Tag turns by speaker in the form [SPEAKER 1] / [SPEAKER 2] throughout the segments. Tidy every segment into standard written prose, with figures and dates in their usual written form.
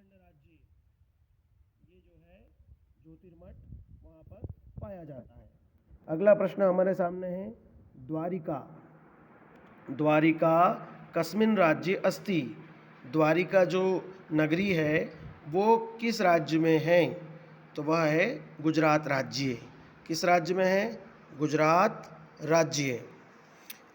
[SPEAKER 1] कौशल्य राज्य, ये जो है ज्योतिर्मठ वहाँ पर पाया जाता है। अगला प्रश्न हमारे सामने है द्वारिका। द्वारिका कस्मिन् राज्ये अस्ति? द्वारिका जो नगरी है वो किस राज्य में है? तो वह है गुजरात राज्य। किस राज्य में है? गुजरात राज्य।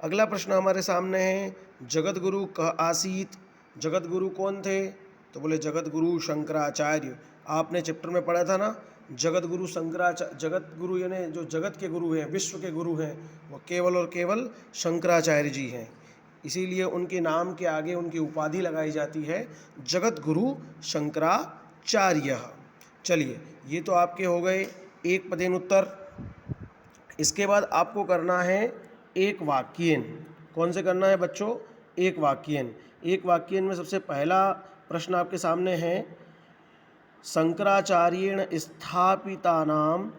[SPEAKER 1] अगला प्रश्न हमारे सामने है जगत गुरु कः आसीत? जगत गुरु कौन थे? तो बोले जगत गुरु शंकराचार्य। आपने चैप्टर में पढ़ा था ना, जगत गुरु शंकराचार्य। जगत गुरु यानी जो जगत के गुरु हैं, विश्व के गुरु हैं, वो केवल और केवल शंकराचार्य जी हैं। इसीलिए उनके नाम के आगे उनकी उपाधि लगाई जाती है जगत गुरु शंकराचार्य। चलिए, ये तो आपके हो गए एक पदेन उत्तर। इसके बाद आपको करना है एक वाक्यन। कौन से करना है बच्चों? एक वाक्यन। एक वाक्यन में सबसे पहला प्रश्न आपके सामने है शंकराचार्येण स्थापितानां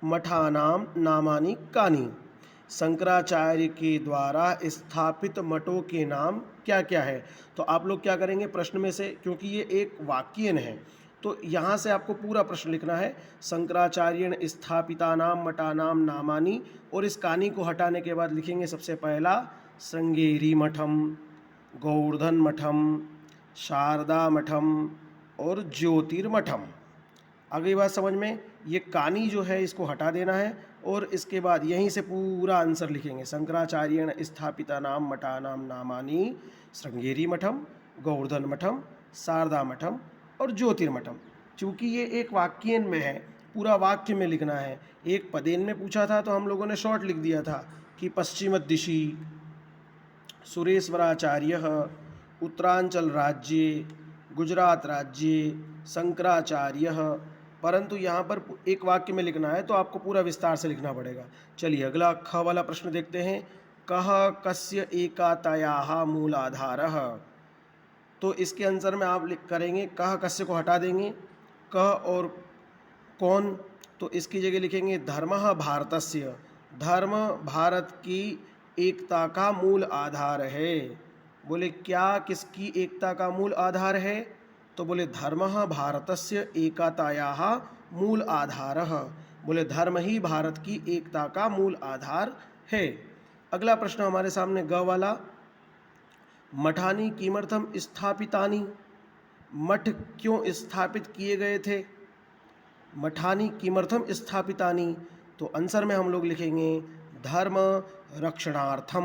[SPEAKER 1] मठानां नामानि कानि? शंकराचार्य के द्वारा स्थापित मठों के नाम क्या क्या है? तो आप लोग क्या करेंगे प्रश्न में से, क्योंकि ये एक वाक्यन है तो यहाँ से आपको पूरा प्रश्न लिखना है शंकराचार्येण स्थापितानां मठानां नामानि, और इस कानी को हटाने के बाद लिखेंगे सबसे पहला श्रृंगेरी मठम, गोवर्धन मठम, शारदा मठम और ज्योतिर्मठम। अगली बात समझ में, ये कानी जो है इसको हटा देना है और इसके बाद यहीं से पूरा आंसर लिखेंगे शंकराचार्येण स्थापितानां मठानां नामानि श्रृंगेरी मठम, गोवर्धन मठम, शारदा मठम और ज्योतिर्मठम। चूँकि ये एक वाक्यन में है, पूरा वाक्य में लिखना है। एक पदेन में पूछा था तो हम लोगों ने शॉर्ट लिख दिया था कि पश्चिमदिशि सुरेश्वराचार्यः उत्तरांचल राज्ये गुजरात राज्ये शंकराचार्यः, परंतु यहाँ पर एक वाक्य में लिखना है तो आपको पूरा विस्तार से लिखना पड़ेगा। चलिए अगला ख वाला प्रश्न देखते हैं। कः कस्य एकातायाः मूलाधारः? तो इसके आंसर में आप करेंगे कः कस्य को हटा देंगे, कः और कौन, तो इसकी जगह लिखेंगे धर्मः भारतस्य। धर्म भारत की एकता का मूल आधार है। बोले क्या किसकी एकता का मूल आधार है? तो बोले धर्मः भारतस्य एकतायाः मूल आधारः। बोले धर्म ही भारत की एकता का मूल आधार है। अगला प्रश्न हमारे सामने ग वाला, मठानी किमर्थम स्थापितानि? मठ क्यों स्थापित किए गए थे? मठानी किमर्थम स्थापितानि? तो आंसर में हम लोग लिखेंगे धर्म रक्षणार्थम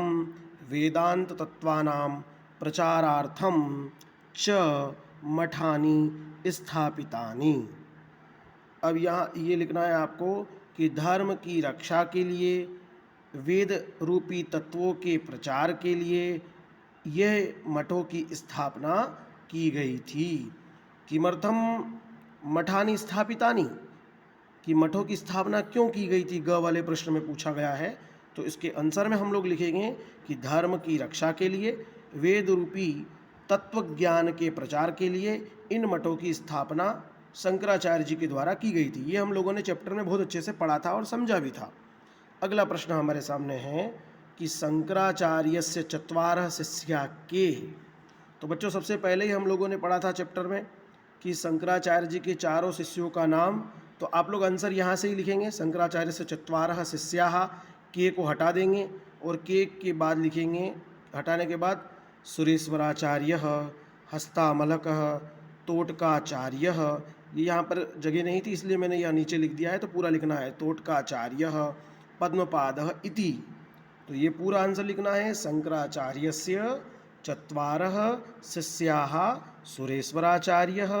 [SPEAKER 1] वेदांत तत्वानां प्रचारार्थम च मठानी स्थापितानि। अब यहाँ ये लिखना है आपको कि धर्म की रक्षा के लिए, वेद रूपी तत्वों के प्रचार के लिए यह मठों की स्थापना की गई थी। किमर्थम मठानी स्थापितानि, कि मठों की स्थापना क्यों की गई थी, ग वाले प्रश्न में पूछा गया है। तो इसके आंसर में हम लोग लिखेंगे कि धर्म की रक्षा के लिए, वेद रूपी तत्व ज्ञान के प्रचार के लिए इन मठों की स्थापना शंकराचार्य जी के द्वारा की गई थी। ये हम लोगों ने चैप्टर में बहुत अच्छे से पढ़ा था और समझा भी था। अगला प्रश्न हमारे सामने है कि शंकराचार्यस्य चत्वारः शिष्या के? तो बच्चों सबसे पहले ही हम लोगों ने पढ़ा था चैप्टर में कि शंकराचार्य जी के चारों शिष्यों का नाम। तो आप लोग आंसर यहाँ से ही लिखेंगे शंकराचार्यस्य चत्वारः शिष्याः, के को हटा देंगे और के बाद लिखेंगे, हटाने के बाद सुरेश्वराचार्यः, हस्तामलकः, तोटकाचार्यः। ये यहाँ पर जगह नहीं थी इसलिए मैंने यहाँ नीचे लिख दिया है, तो पूरा लिखना है तोटकाचार्यः पद्मपादः इति। तो ये पूरा आंसर लिखना है शंकराचार्यस्य चत्वारः शिष्याः सुरेश्वराचार्यः,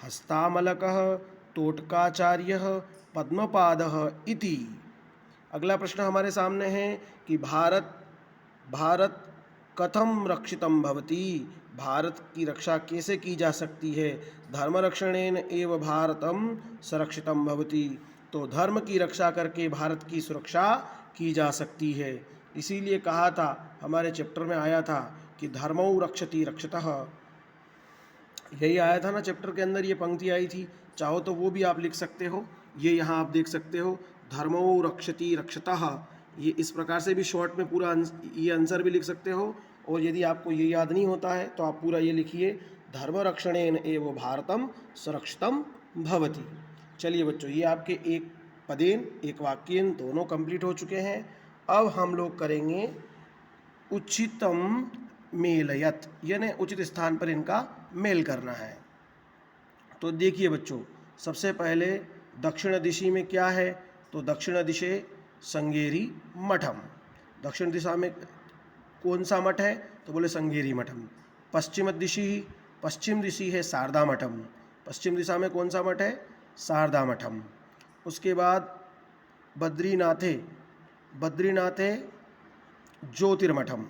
[SPEAKER 1] हस्तामलकः, तोटकाचार्यः, पद्मपादः इति। अगला प्रश्न हमारे सामने है कि भारत कथम रक्षितं भवति? भारत की रक्षा कैसे की जा सकती है? धर्म रक्षणेन एव भारतम सुरक्षितं भवति। तो धर्म की रक्षा करके भारत की सुरक्षा की जा सकती है। इसीलिए कहा था, हमारे चैप्टर में आया था कि धर्मो रक्षति रक्षतः। यही आया था ना चैप्टर के अंदर, ये पंक्ति आई थी। चाहो तो वो भी आप लिख सकते हो, ये यहाँ आप देख सकते हो धर्मो रक्षति रक्षतः। ये इस प्रकार से भी शॉर्ट में पूरा ये आंसर भी लिख सकते हो, और यदि आपको ये याद नहीं होता है तो आप पूरा ये लिखिए धर्मरक्षणेन एव भारतम सुरक्षितम भवति। चलिए बच्चों, ये आपके एक पदेन एक वाक्येन दोनों कंप्लीट हो चुके हैं। अब हम लोग करेंगे उचितम मेलयत, यानी उचित स्थान पर इनका मेल करना है। तो देखिए बच्चों, सबसे पहले दक्षिण दिशा में क्या है, तो दक्षिण दिशे संगेरी मठम। दक्षिण दिशा में कौन सा मठ है, तो बोले संगेरी मठम। पश्चिम दिशा है शारदा मठम। पश्चिम दिशा में कौन सा मठ है, शारदा मठम। उसके बाद बद्रीनाथे ज्योतिर्मठम।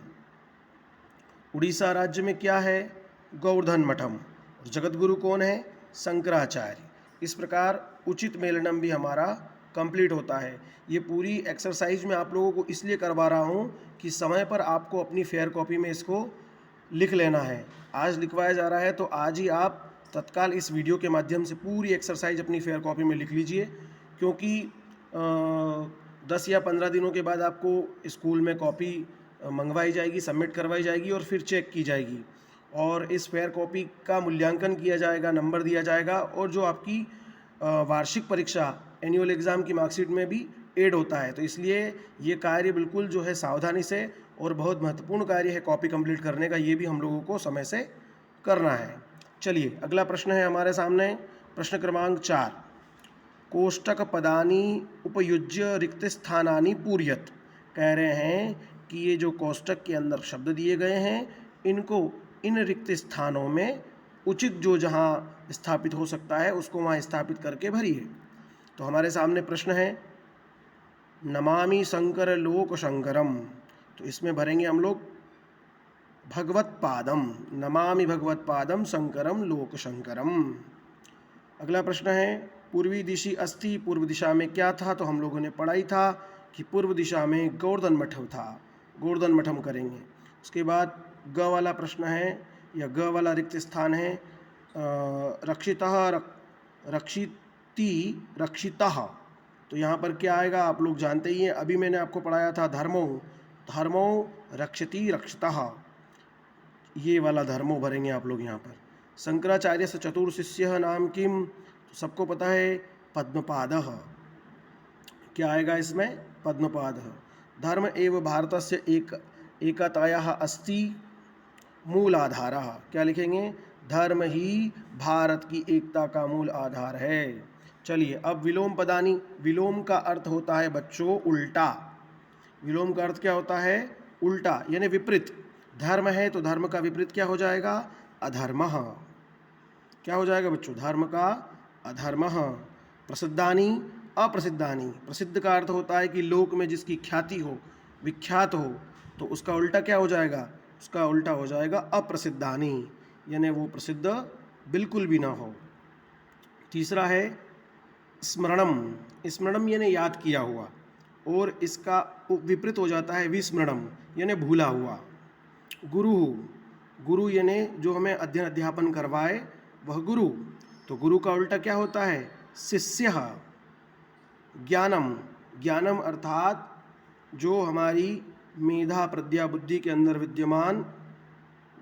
[SPEAKER 1] उड़ीसा राज्य में क्या है, गोवर्धन मठम। और जगत गुरु कौन है, शंकराचार्य। इस प्रकार उचित मेलनम भी हमारा कंप्लीट होता है। ये पूरी एक्सरसाइज मैं आप लोगों को इसलिए करवा रहा हूँ कि समय पर आपको अपनी फेयर कॉपी में इसको लिख लेना है। आज लिखवाया जा रहा है तो आज ही आप तत्काल इस वीडियो के माध्यम से पूरी एक्सरसाइज अपनी फेयर कॉपी में लिख लीजिए, क्योंकि 10 या 15 दिनों के बाद आपको स्कूल में कॉपी मंगवाई जाएगी, सबमिट करवाई जाएगी और फिर चेक की जाएगी और इस फेयर कॉपी का मूल्यांकन किया जाएगा, नंबर दिया जाएगा और जो आपकी वार्षिक परीक्षा एनुअल एग्ज़ाम की मार्कशीट में भी ऐड होता है। तो इसलिए ये कार्य बिल्कुल जो है सावधानी से और बहुत महत्वपूर्ण कार्य है कॉपी कंप्लीट करने का, ये भी हम लोगों को समय से करना है। चलिए अगला प्रश्न है हमारे सामने, प्रश्न क्रमांक 4। कोष्टक पदानी उपयुज्य रिक्त स्थानानि पूरयत। कह रहे हैं कि ये जो कोष्टक के अंदर शब्द दिए गए हैं, इनको इन रिक्त स्थानों में उचित जो जहाँ स्थापित हो सकता है उसको वहाँ स्थापित करके भरिए। तो हमारे सामने प्रश्न है नमामि शंकर लोक शंकरम। तो इसमें भरेंगे हम लोग भगवत पादम, नमामि भगवत पादम शंकरम लोक शंकरम। अगला प्रश्न है पूर्वी दिशि अस्ति। पूर्व दिशा में क्या था, तो हम लोगों ने पढ़ा ही था कि पूर्व दिशा में गोवर्धन मठम था, गोवर्धन मठम करेंगे। उसके बाद ग वाला प्रश्न है या ग वाला रिक्त स्थान है रक्षितः रक्षिति रक्षितः। तो यहाँ पर क्या आएगा आप लोग जानते ही हैं, अभी मैंने आपको पढ़ाया था धर्मो, धर्मो रक्षति रक्षितः, ये वाला धर्मो भरेंगे आप लोग यहाँ पर। शंकराचार्य से चतुर्शिष्य नाम किम, तो सबको पता है पद्मपादः। क्या आएगा इसमें, पद्मपादः। धर्म एव भारतस्य एकतायाः अस्ति मूल आधारः। क्या लिखेंगे, धर्म ही भारत की एकता का मूल आधार है। चलिए अब विलोम पदानी। विलोम का अर्थ होता है बच्चों उल्टा। विलोम का अर्थ क्या होता है, उल्टा यानी विपरीत। धर्म है तो धर्म का विपरीत क्या हो जाएगा, अधर्मः। क्या हो जाएगा बच्चों, धर्म का अधर्मः। प्रसिद्धानि अप्रसिद्धानि। प्रसिद्ध का अर्थ होता है कि लोक में जिसकी ख्याति हो, विख्यात हो, तो उसका उल्टा क्या हो जाएगा, उसका उल्टा हो जाएगा अप्रसिद्धानि, यानी वो प्रसिद्ध बिल्कुल भी ना हो। तीसरा है स्मरणम। स्मरणम यानी याद किया हुआ, और इसका विपरीत हो जाता है विस्मरणम यानी भूला हुआ। गुरु, गुरु यानी जो हमें अध्ययन अध्यापन करवाए वह गुरु। तो गुरु का उल्टा क्या होता है, शिष्य। ज्ञानम, ज्ञानम अर्थात जो हमारी मेधा प्रज्ञा बुद्धि के अंदर विद्यमान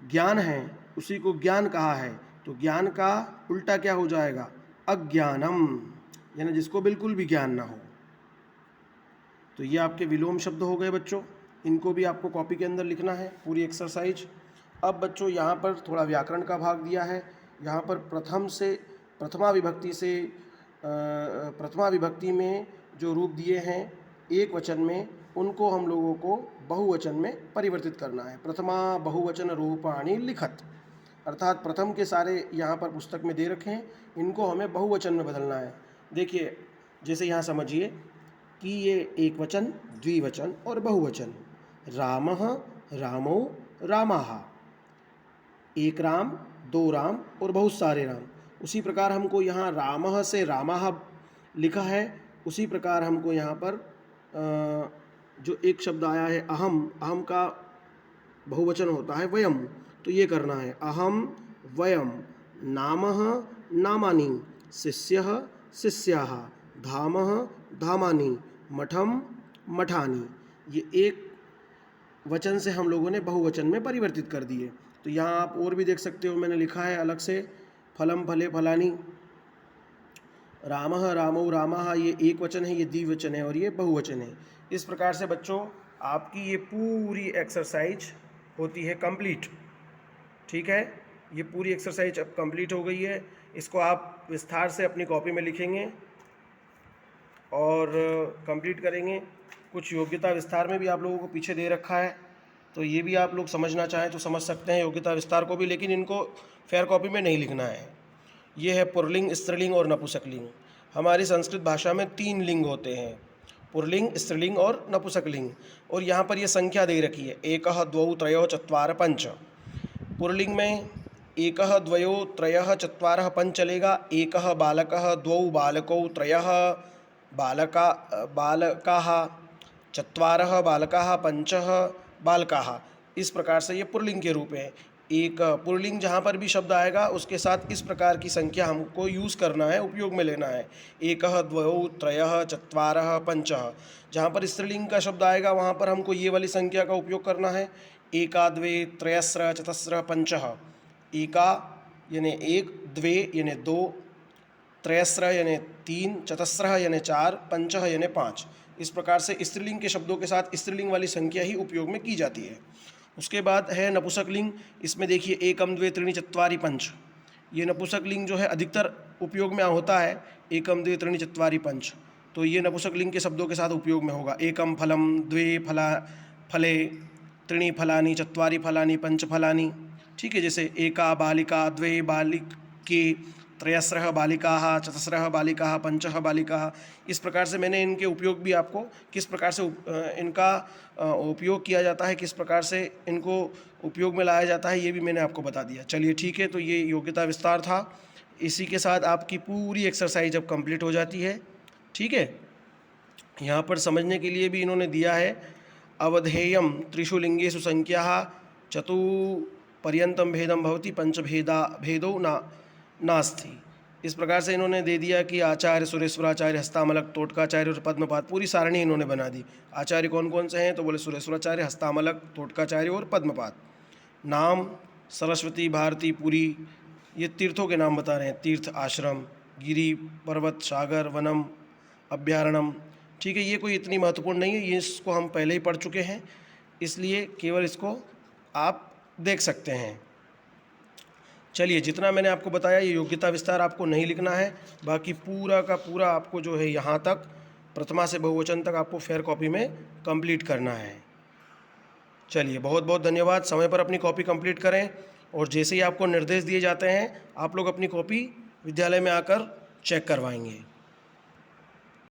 [SPEAKER 1] ज्ञान है उसी को ज्ञान कहा है। तो ज्ञान का उल्टा क्या हो जाएगा, अज्ञानम, यानी जिसको बिल्कुल भी ज्ञान ना हो। तो ये आपके विलोम शब्द हो गए बच्चों, इनको भी आपको कॉपी के अंदर लिखना है पूरी एक्सरसाइज। अब बच्चों यहाँ पर थोड़ा व्याकरण का भाग दिया है। यहाँ पर प्रथमा विभक्ति में जो रूप दिए हैं एक वचन में, उनको हम लोगों को बहुवचन में परिवर्तित करना है। प्रथमा बहुवचन रूपाणि लिखत, अर्थात प्रथम के सारे यहाँ पर पुस्तक में दे रखे हैं, इनको हमें बहुवचन में बदलना है। देखिए जैसे यहाँ समझिए कि ये एक वचन, द्विवचन और बहुवचन। रामः रामो रामाः, एक राम, दो राम और बहुत सारे राम। उसी प्रकार हमको यहाँ रामः से रामाः लिखा है, उसी प्रकार हमको यहाँ पर जो एक शब्द आया है अहम, अहम का बहुवचन होता है वयम, तो ये करना है अहम वयम। नामः नामानि, शिष्यः शिष्याः, धामः धामानि, मठम मठानि। ये एक वचन से हम लोगों ने बहुवचन में परिवर्तित कर दिए। तो यहाँ आप और भी देख सकते हो, मैंने लिखा है अलग से, फलम फले फलानी, रामः रामौ रामाः, ये एक वचन है, ये द्विवचन है और ये बहुवचन है। इस प्रकार से बच्चों आपकी ये पूरी एक्सरसाइज होती है कंप्लीट। ठीक है, ये पूरी एक्सरसाइज अब कंप्लीट हो गई है। इसको आप विस्तार से अपनी कॉपी में लिखेंगे और कंप्लीट करेंगे। कुछ योग्यता विस्तार में भी आप लोगों को पीछे दे रखा है, तो ये भी आप लोग समझना चाहें तो समझ सकते हैं योग्यता विस्तार को भी, लेकिन इनको फेयर कॉपी में नहीं लिखना है। ये है पुल्लिंग, स्त्रीलिंग और नपुंसकलिंग। हमारी संस्कृत भाषा में 3 लिंग होते हैं, पुल्लिंग, स्त्रीलिंग और नपुंसकलिंग। और यहाँ पर ये संख्या दे रखी है, एकः द्वौ त्रयो चत्वार पंच। पुल्लिंग में एकः द्वयो त्रयः चत्वारः पंच चलेगा। एकः बालकः, द्वौ बालकौ, त्रयः बालकाः, चत्वारः बालकाः, पंचः बालकाः। इस प्रकार से ये पुल्लिंग के रूप है। एक पुल्लिंग जहाँ पर भी शब्द आएगा उसके साथ इस प्रकार की संख्या हमको यूज़ करना है, उपयोग में लेना है। एकः द्वौ त्रयः चत्वारः पंचः। जहाँ पर स्त्रीलिंग का शब्द आएगा वहाँ पर हमको ये वाली संख्या का उपयोग करना है, एका द्वे त्रयस्र चतस्र पंचः। एका यानी एक, द्वे यानी 2, त्रयस्र यानी 3, चतस्रः यानी 4, पंचः यानी 5। इस प्रकार से स्त्रीलिंग के शब्दों के साथ स्त्रीलिंग वाली संख्या ही उपयोग में की जाती है। उसके बाद है नपुंसकलिंग। इसमें देखिए एकम द्वे त्रीणि चत्वारि पंच। ये नपुंसकलिंग जो है अधिकतर उपयोग में होता है, एकम द्वे त्रीणि चत्वारि पंच। तो ये नपुंसकलिंग के शब्दों के साथ उपयोग में होगा। एकम फलम, द्वे फले, त्रीणि फलानि, चत्वारि फलानि, पंच फलानि। ठीक है, जैसे एका बालिका, द्वे बालिके, त्रयस्रः बालिकाः, चतस्रः बालिकाः, पंचः बालिकाः। इस प्रकार से मैंने इनके उपयोग भी आपको, किस प्रकार से इनका उपयोग किया जाता है, किस प्रकार से इनको उपयोग में लाया जाता है, ये भी मैंने आपको बता दिया। चलिए ठीक है, तो ये योग्यता विस्तार था। इसी के साथ आपकी पूरी एक्सरसाइज अब कंप्लीट हो जाती है। ठीक है, यहाँ पर समझने के लिए भी इन्होंने दिया है, अवधेयम त्रिषु लिंगेषु संख्याः चतुपर्यंतम भेदम भवति भेदो नास्ति। इस प्रकार से इन्होंने दे दिया कि आचार्य, सुरेश्वराचार्य, हस्तामलक, टोटकाचार्य और पद्मपाद, पूरी सारणी इन्होंने बना दी। आचार्य कौन कौन से हैं, तो बोले सुरेश्वराचार्य, हस्तामलक, टोटकाचार्य और पद्मपाद। नाम सरस्वती, भारती, पुरी, ये तीर्थों के नाम बता रहे हैं, तीर्थ, आश्रम, गिरी, पर्वत, सागर, वनम, अभ्यारण्यम। ठीक है, ये कोई इतनी महत्वपूर्ण नहीं है, ये इसको हम पहले ही पढ़ चुके हैं, इसलिए केवल इसको आप देख सकते हैं। चलिए, जितना मैंने आपको बताया ये योग्यता विस्तार आपको नहीं लिखना है, बाकी पूरा का पूरा आपको जो है यहाँ तक प्रथमा से बहुवचन तक आपको फेयर कॉपी में कंप्लीट करना है। चलिए, बहुत बहुत धन्यवाद। समय पर अपनी कॉपी कंप्लीट करें और जैसे ही आपको निर्देश दिए जाते हैं आप लोग अपनी कॉपी विद्यालय में आकर चेक करवाएंगे।